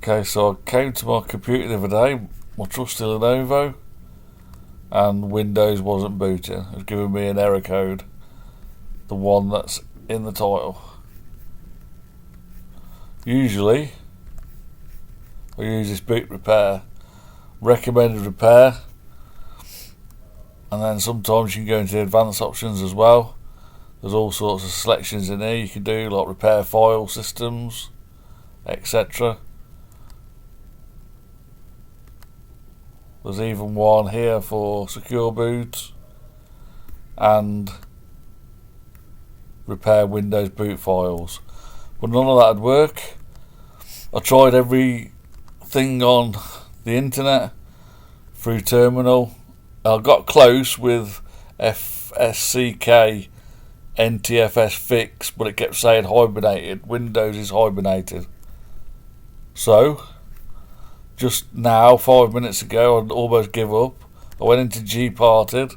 Okay, so I came to my computer the other day, my trusty Lenovo, and Windows wasn't booting. It was giving me an error code, the one that's in the title. Usually, I use this boot repair, recommended repair, and then sometimes you can go into the advanced options as well. There's all sorts of selections in here you can do, like repair file systems, etc. There's even one here for secure boot and repair Windows boot files, but none of that would work. I tried everything on the internet through terminal. I got close with FSCK NTFS fix, but it kept saying hibernated. Windows is hibernated. So just now, 5 minutes ago, I'd almost give up. I went into gparted,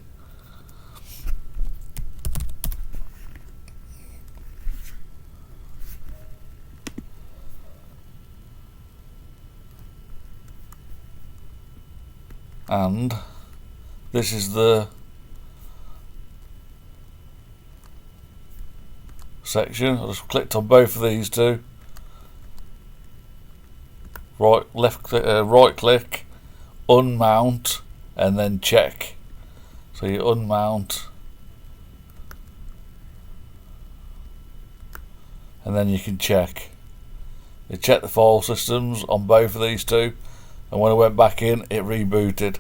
and this is the section. I just clicked on both of these two. Right click, unmount, and then check. So you unmount, and then you can check. You check the file systems on both of these two, and when I went back in, it rebooted.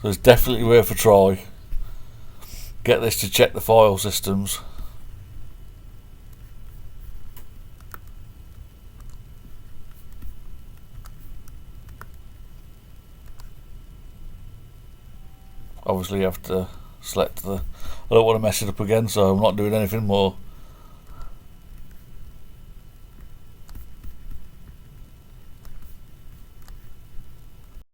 So it's definitely worth a try. Get this to check the file systems. Obviously you have to select I don't want to mess it up again, so I'm not doing anything more.